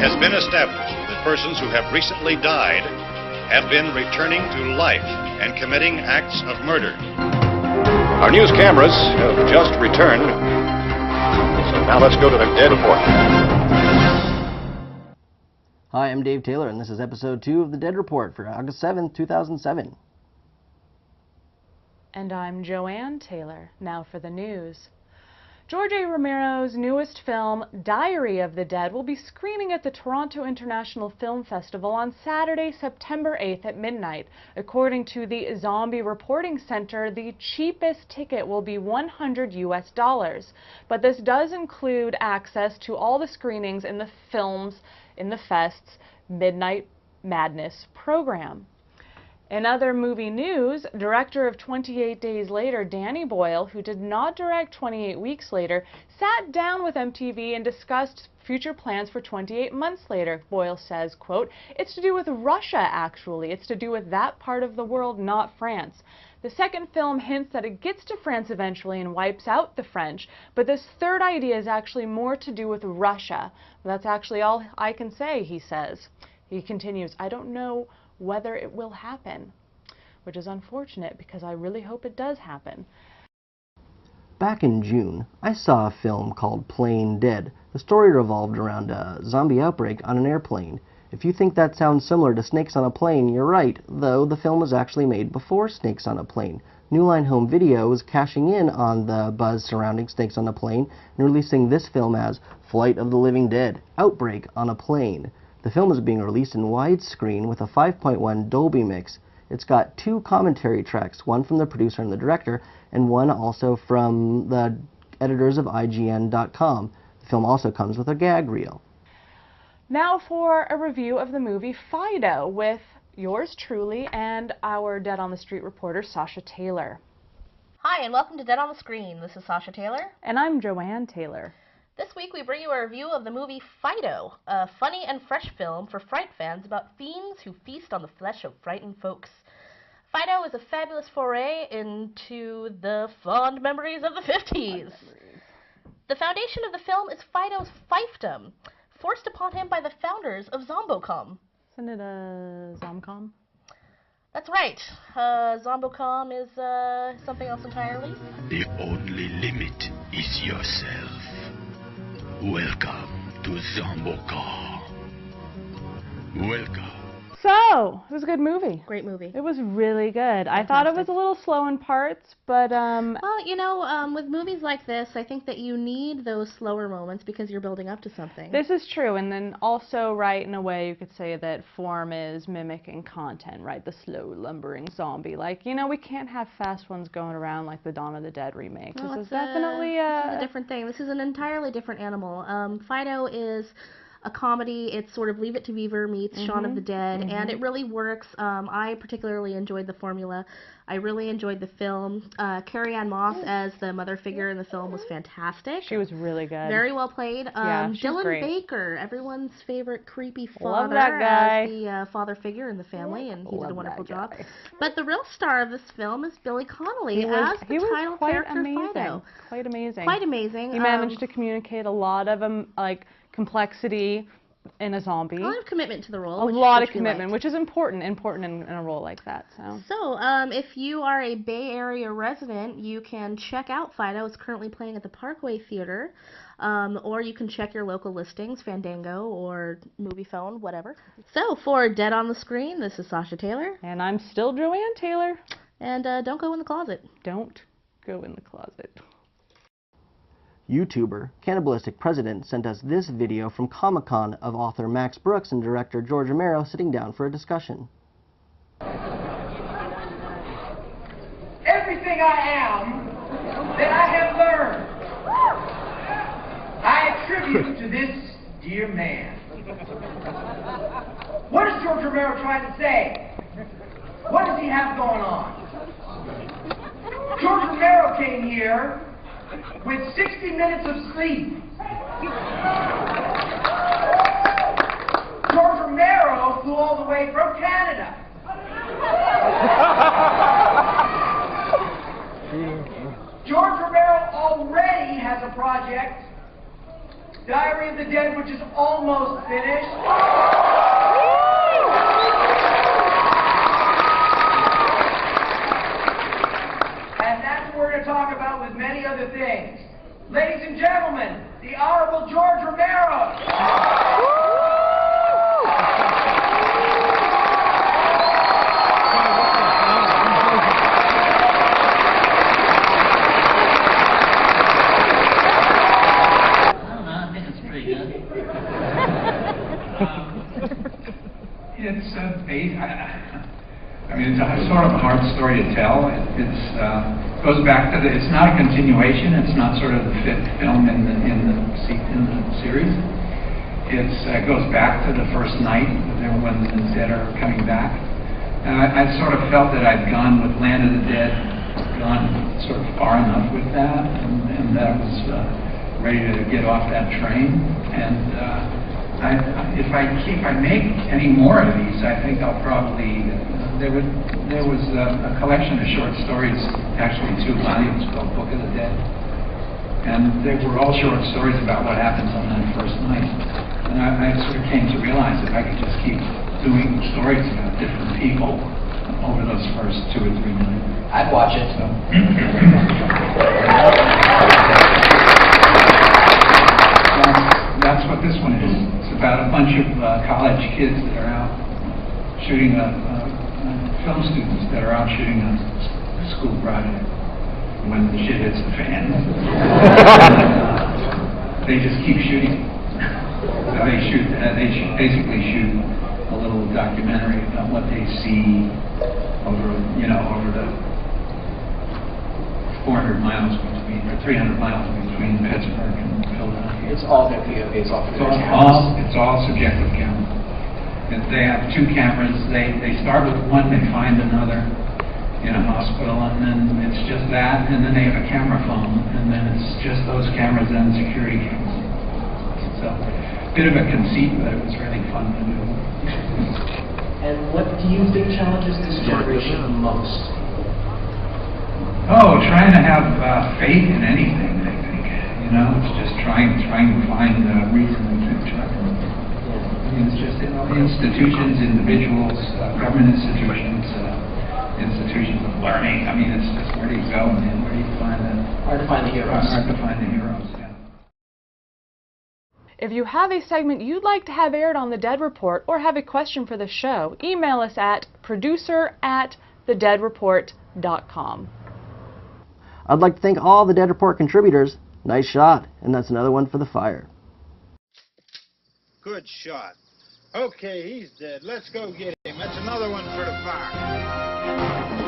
It has been established that persons who have recently died have been returning to life and committing acts of murder. Our news cameras have just returned, so now let's go to the Dead Report. Hi, I'm Dave Taylor, and this is episode 2 of the Dead Report for August 7th, 2007. And I'm Joanne Taylor. Now for the news. George Romero's newest film, Diary of the Dead, will be screening at the Toronto International Film Festival on Saturday, September 8th at midnight. According to the Zombie Reporting Center, the cheapest ticket will be $100 US. But this does include access to all the screenings in the Fest's Midnight Madness program. In other movie news, director of 28 Days Later, Danny Boyle, who did not direct 28 Weeks Later, sat down with MTV and discussed future plans for 28 Months Later. Boyle says, quote, "It's to do with Russia, actually. It's to do with that part of the world, not France. The second film hints that it gets to France eventually and wipes out the French, but this third idea is actually more to do with Russia. That's actually all I can say," he says. He continues, "I don't know whether it will happen," which is unfortunate because I really hope it does happen. Back in June, I saw a film called Plain Dead. The story revolved around a zombie outbreak on an airplane. If you think that sounds similar to Snakes on a Plane, you're right, though the film was actually made before Snakes on a Plane. New Line Home Video was cashing in on the buzz surrounding Snakes on a Plane and releasing this film as Flight of the Living Dead, Outbreak on a Plane. The film is being released in widescreen with a 5.1 Dolby mix. It's got 2 commentary tracks, one from the producer and the director, and one also from the editors of IGN.com. The film also comes with a gag reel. Now for a review of the movie Fido with yours truly and our Dead on the Street reporter, Sasha Taylor. Hi, and welcome to Dead on the Screen. This is Sasha Taylor. And I'm Joanne Taylor. This week we bring you a review of the movie Fido, a funny and fresh film for fright fans about fiends who feast on the flesh of frightened folks. Fido is a fabulous foray into the fond memories of the 50s. The foundation of the film is Fido's fiefdom, forced upon him by the founders of Zombocom. Isn't it a Zomcom? That's right. Zombocom is something else entirely. The only limit is yourself. Welcome to Zombocom. Welcome. So, it was a good movie. Great movie. It was really good. Fantastic. I thought it was a little slow in parts, but Well, you know, with movies like this, I think that you need those slower moments because you're building up to something. this is true. And then also, right, in a way, you could say that form is mimicking content, right? The slow, lumbering zombie. Like, you know, we can't have fast ones going around like the Dawn of the Dead remake. No, This is definitely this is a different thing. This is an entirely different animal. Fido is a comedy. It's sort of Leave It to Beaver meets Shaun of the Dead, and it really works. I particularly enjoyed the formula. I really enjoyed the film. Carrie-Anne Moss as the mother figure in the film was fantastic. She was really good. Very well played. Yeah, she's Dylan great. Baker, everyone's favorite creepy Love father, that guy. as the father figure in the family, and he did a Love wonderful that job. guy. But the real star of this film is Billy Connolly as the he was title quite character amazing. Fido. Quite amazing. Quite amazing. He managed to communicate a lot of like complexity in a zombie. A lot of commitment to the role. A lot of commitment, which is important in a role like that. So, if you are a Bay Area resident, you can check out Fido. It's currently playing at the Parkway Theater, or you can check your local listings, Fandango or Moviephone, whatever. So, for Dead on the Screen, this is Sasha Taylor. And I'm still Joanne Taylor. And don't go in the closet. Don't go in the closet. YouTuber Cannibalistic President sent us this video from Comic-Con of author Max Brooks and director George Romero sitting down for a discussion. Everything I am that I have learned, I attribute to this dear man. What is George Romero trying to say? What does he have going on? George Romero came here with 60 minutes of sleep. George Romero flew all the way from Canada. George Romero already has a project Diary of the Dead, which is almost finished. And that's what we're going to talk about with many other things. Ladies and gentlemen, the Honorable George Romero. It's I mean, it's a sort of a hard story to tell. It goes back to it's not a continuation. It's not sort of the fifth film in the series. It goes back to the first night when the dead are coming back. And I sort of felt that I'd gone with Land of the Dead, gone sort of far enough with that, and that I was ready to get off that train. And if I make any more of these, I think I'll probably there was a collection of short stories, actually 2 volumes called Book of the Dead, and they were all short stories about what happens on that first night. And I sort of came to realize that I could just keep doing stories about different people over those first 2 or 3 nights. I'd watch it. So. That's what this one is. It's about a bunch of college kids that are out shooting film students that are out shooting a school project when the shit hits the fan. They just keep shooting. So they basically shoot a little documentary about what they see over the 400 miles between, or 300 miles between Pittsburgh and Philadelphia. It's all going to be based off of their It's all subjective camera. And they have 2 cameras. They start with one, they find another in a hospital, and then it's just that, and then they have a camera phone, and then it's just those cameras and security cameras. So, a bit of a conceit, but it was really fun to do. And what do you think challenges this generation the most? Oh, trying to have faith in anything, I think. You know, it's just trying to find a reason to keep trying. I mean, it's just institutions, individuals, government institutions, institutions of learning. I mean, it's just where do you go, man? Where do you find that? Hard to find the heroes. Hard to find the heroes, yeah. If you have a segment you'd like to have aired on The Dead Report or have a question for the show, email us at producer@thedeadreport.com. I'd like to thank all the Dead Report contributors. Nice shot, and that's another one for the fire. Good shot. Okay, he's dead. Let's go get him. That's another one for the fire.